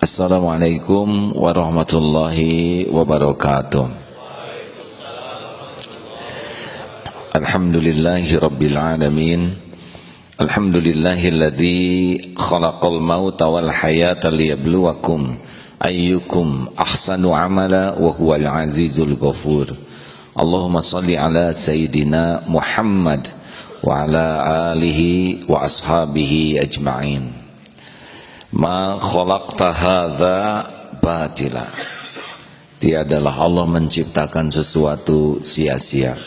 Assalamualaikum warahmatullahi wabarakatuh. Alhamdulillahi rabbil alamin. Alhamdulillahilladzi khalaqal mauta wal hayata liyabluwakum ayyukum ahsanu amala wa huwal azizul ghafur. Allahumma salli ala sayyidina Muhammad wa ala alihi wa ashabihi ajma'in. Ma khalaqta hadza batila. Tiadalah Allah menciptakan sesuatu sia-sia.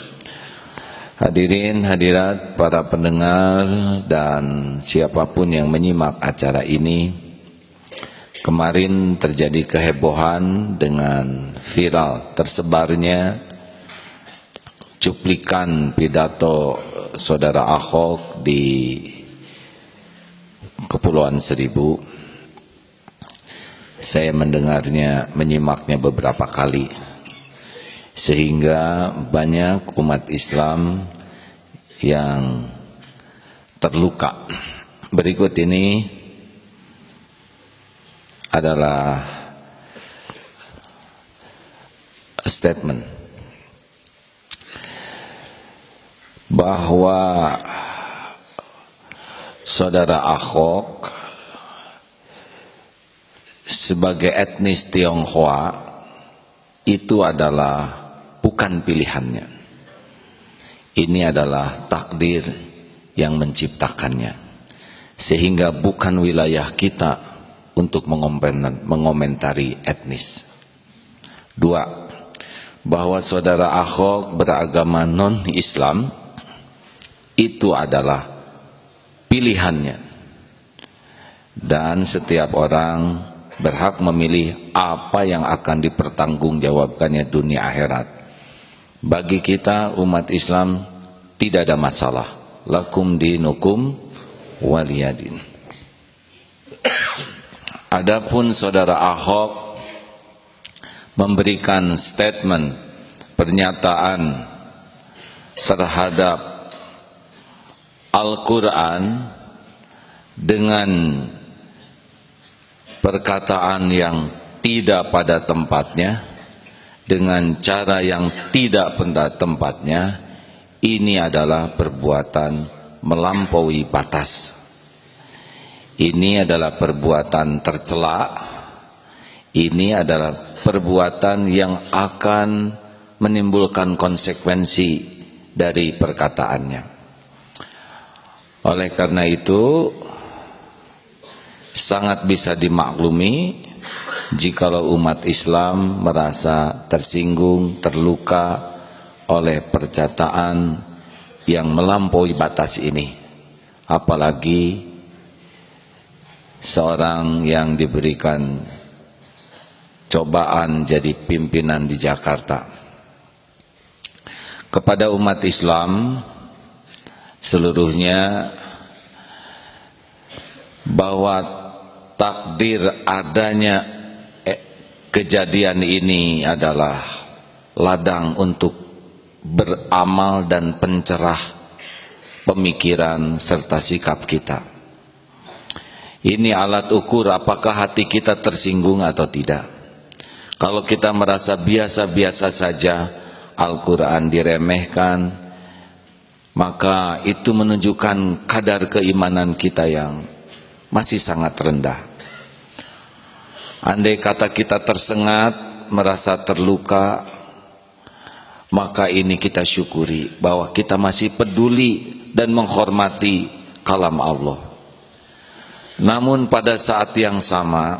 Hadirin hadirat para pendengar dan siapapun yang menyimak acara ini, kemarin terjadi kehebohan dengan viral tersebarnya cuplikan pidato Saudara Ahok di Kepulauan Seribu. Saya mendengarnya, menyimaknya beberapa kali, sehingga banyak umat Islam yang terluka. Berikut ini adalah statement bahwa Saudara Ahok sebagai etnis Tionghoa itu adalah bukan pilihannya. Ini adalah takdir yang menciptakannya, sehingga bukan wilayah kita untuk mengomentari etnis. Dua, bahwa Saudara Ahok beragama non-Islam itu adalah pilihannya, dan setiap orang berhak memilih apa yang akan dipertanggungjawabkannya dunia akhirat. Bagi kita umat Islam tidak ada masalah. Lakum dinukum waliyadin. Adapun Saudara Ahok memberikan statement, pernyataan terhadap Al-Quran dengan perkataan yang tidak pada tempatnya, dengan cara yang tidak pada tempatnya, ini adalah perbuatan melampaui batas. Ini adalah perbuatan tercela. Ini adalah perbuatan yang akan menimbulkan konsekuensi dari perkataannya. Oleh karena itu, sangat bisa dimaklumi jikalau umat Islam merasa tersinggung, terluka oleh perkataan yang melampaui batas ini. Apalagi seorang yang diberikan cobaan jadi pimpinan di Jakarta. Kepada umat Islam seluruhnya, bahwa takdir adanya kejadian ini adalah ladang untuk beramal dan pencerah pemikiran serta sikap kita. Ini alat ukur apakah hati kita tersinggung atau tidak. Kalau kita merasa biasa-biasa saja Al-Quran diremehkan, maka itu menunjukkan kadar keimanan kita yang masih sangat rendah. Andai kata kita tersengat, merasa terluka, maka ini kita syukuri bahwa kita masih peduli dan menghormati kalam Allah. Namun pada saat yang sama,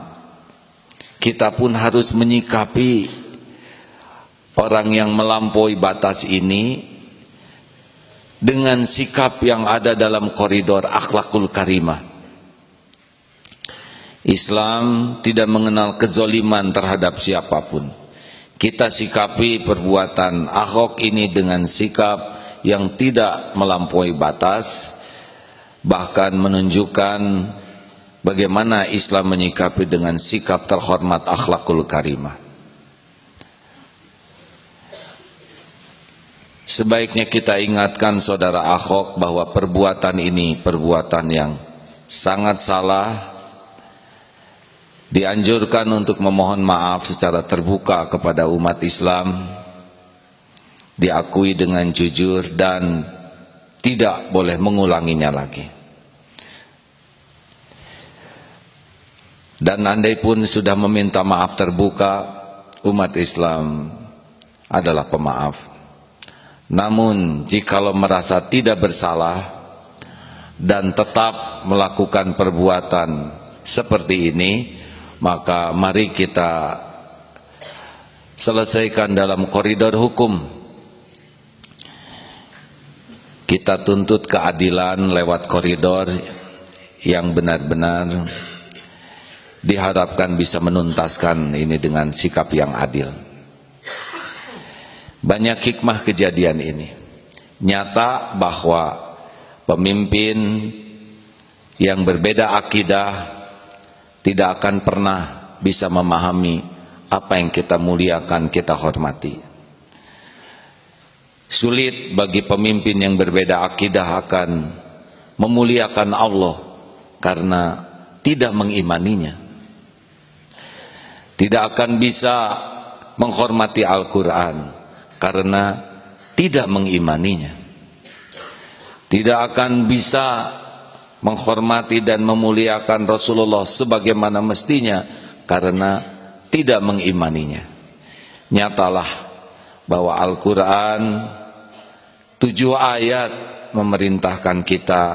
kita pun harus menyikapi orang yang melampaui batas ini dengan sikap yang ada dalam koridor akhlakul karimah. Islam tidak mengenal kezoliman terhadap siapapun. Kita sikapi perbuatan Ahok ini dengan sikap yang tidak melampaui batas, bahkan menunjukkan bagaimana Islam menyikapi dengan sikap terhormat akhlakul karimah. Sebaiknya kita ingatkan saudara Ahok bahwa perbuatan ini perbuatan yang sangat salah dianjurkan untuk memohon maaf secara terbuka kepada umat Islam, diakui dengan jujur dan tidak boleh mengulanginya lagi. Dan andai pun sudah meminta maaf terbuka, umat Islam adalah pemaaf. Namun jikalau merasa tidak bersalah dan tetap melakukan perbuatan seperti ini, maka mari kita selesaikan dalam koridor hukum. Kita tuntut keadilan lewat koridor yang benar-benar diharapkan bisa menuntaskan ini dengan sikap yang adil. Banyak hikmah kejadian ini. Nyata bahwa pemimpin yang berbeda akidah tidak akan pernah bisa memahami apa yang kita muliakan, kita hormati. Sulit bagi pemimpin yang berbeda akidah akan memuliakan Allah karena tidak mengimaninya. Tidak akan bisa menghormati Al-Quran karena tidak mengimaninya. Tidak akan bisa menghormati dan memuliakan Rasulullah sebagaimana mestinya karena tidak mengimaninya. Nyatalah bahwa Al-Quran 7 ayat memerintahkan kita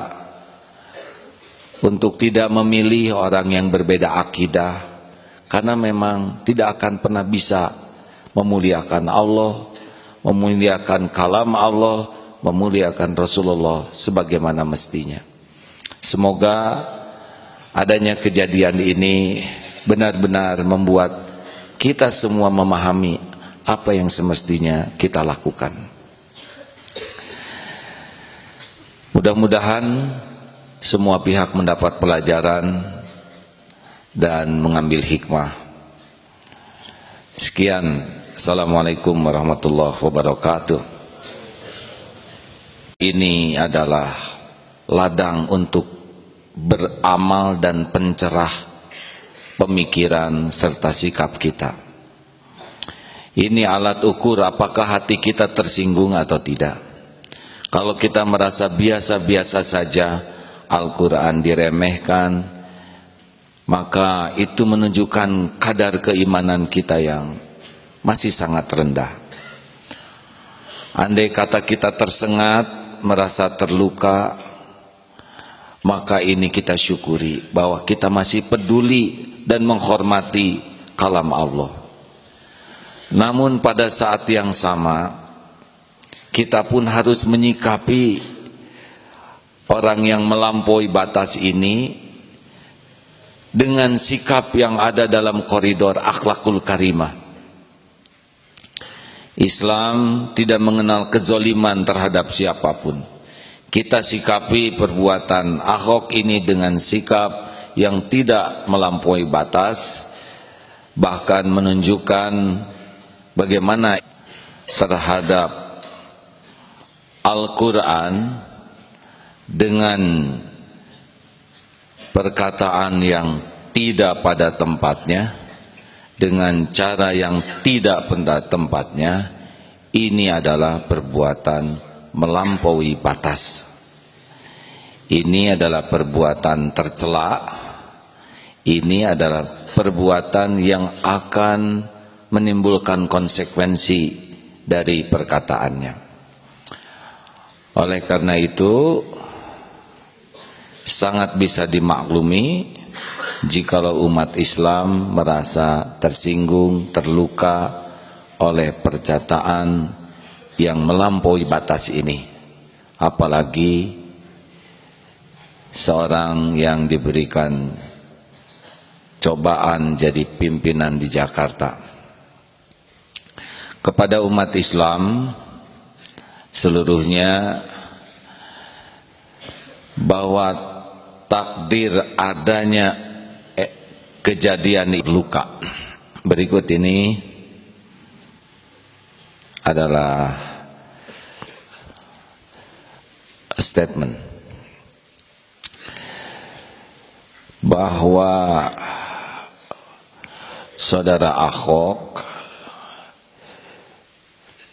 untuk tidak memilih orang yang berbeda akidah, karena memang tidak akan pernah bisa memuliakan Allah, memuliakan kalam Allah, memuliakan Rasulullah sebagaimana mestinya. Semoga adanya kejadian ini benar-benar membuat kita semua memahami apa yang semestinya kita lakukan. Mudah-mudahan semua pihak mendapat pelajaran dan mengambil hikmah. Sekian, assalamualaikum warahmatullahi wabarakatuh. Ini adalah ladang untuk beramal dan pencerah pemikiran serta sikap kita. Ini alat ukur apakah hati kita tersinggung atau tidak. Kalau kita merasa biasa-biasa saja, Al-Quran diremehkan, maka itu menunjukkan kadar keimanan kita yang masih sangat rendah. Andai kata kita tersengat, merasa terluka, maka ini kita syukuri bahwa kita masih peduli dan menghormati kalam Allah. Namun pada saat yang sama, kita pun harus menyikapi orang yang melampaui batas ini dengan sikap yang ada dalam koridor akhlakul karimah. Islam tidak mengenal kezoliman terhadap siapapun. Kita sikapi perbuatan Ahok ini dengan sikap yang tidak melampaui batas, bahkan menunjukkan bagaimana terhadap Al-Quran dengan perkataan yang tidak pada tempatnya, dengan cara yang tidak pada tempatnya. Ini adalah perbuatan melampaui batas. Ini adalah perbuatan tercela. Ini adalah perbuatan yang akan menimbulkan konsekuensi dari perkataannya. Oleh karena itu, sangat bisa dimaklumi jikalau umat Islam merasa tersinggung, terluka oleh perkataan yang melampaui batas ini. Apalagi seorang yang diberikan cobaan jadi pimpinan di Jakarta. Kepada umat Islam seluruhnya, bahwa takdir adanya kejadian luka berikut ini adalah statement bahwa saudara Ahok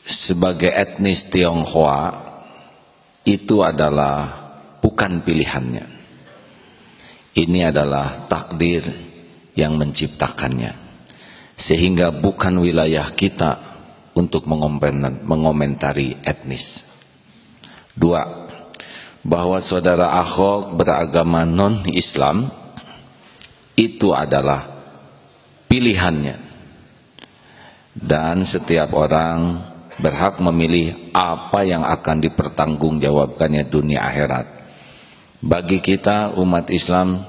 sebagai etnis Tionghoa itu adalah bukan pilihannya. Ini adalah takdir yang menciptakannya, sehingga bukan wilayah kita untuk mengomentari etnis. 2, bahwa saudara Ahok beragama non-Islam itu adalah pilihannya, dan setiap orang berhak memilih apa yang akan dipertanggungjawabkannya dunia akhirat. Bagi kita umat Islam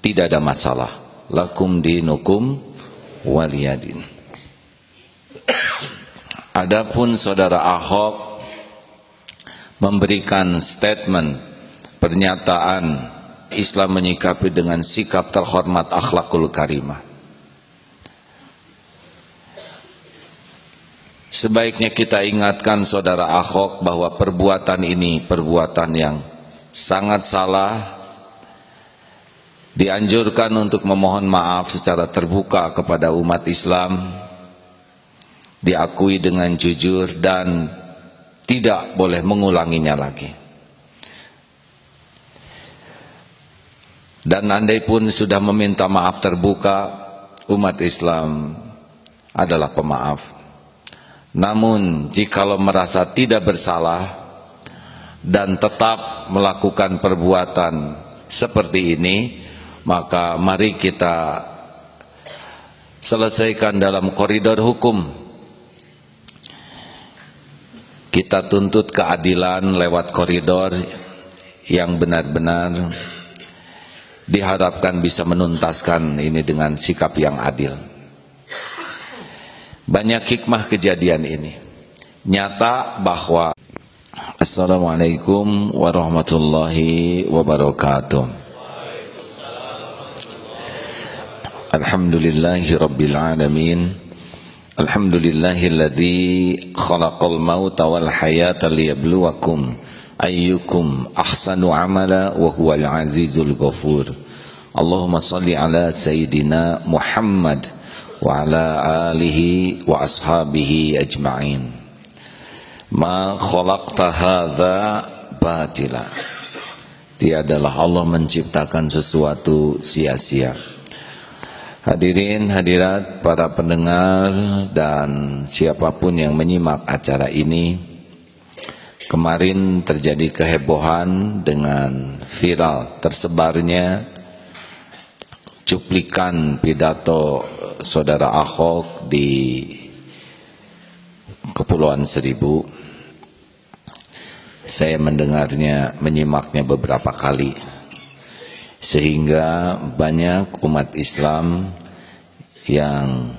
tidak ada masalah. Lakum dinukum waliyadin. Adapun saudara Ahok memberikan statement, pernyataan Islam menyikapi dengan sikap terhormat akhlakul karimah. Sebaiknya kita ingatkan saudara Ahok bahwa perbuatan ini perbuatan yang sangat salah. Dianjurkan untuk memohon maaf secara terbuka kepada umat Islam, diakui dengan jujur dan tidak boleh mengulanginya lagi. Dan andai pun sudah meminta maaf terbuka, umat Islam adalah pemaaf. Namun jikalau merasa tidak bersalah dan tetap melakukan perbuatan seperti ini, maka mari kita selesaikan dalam koridor hukum. Kita tuntut keadilan lewat koridor yang benar-benar diharapkan bisa menuntaskan ini dengan sikap yang adil. Banyak hikmah kejadian ini. Nyata bahwa Assalamualaikum warahmatullahi wabarakatuh. Alhamdulillahi rabbil alamin. Alhamdulillahilladzi khalaqal mauta wal hayata liyabluwakum ayyukum ahsanu amala wa huwal azizul ghafur. Allahumma salli ala sayyidina Muhammad wa ala alihi wa ashabihi ajma'in. Ma khalaqta hadza batila. Tiadalah Allah menciptakan sesuatu sia-sia. Hadirin hadirat para pendengar dan siapapun yang menyimak acara ini, kemarin terjadi kehebohan dengan viral tersebarnya cuplikan pidato saudara Ahok di Kepulauan Seribu. Saya mendengarnya, menyimaknya beberapa kali, sehingga banyak umat Islam yang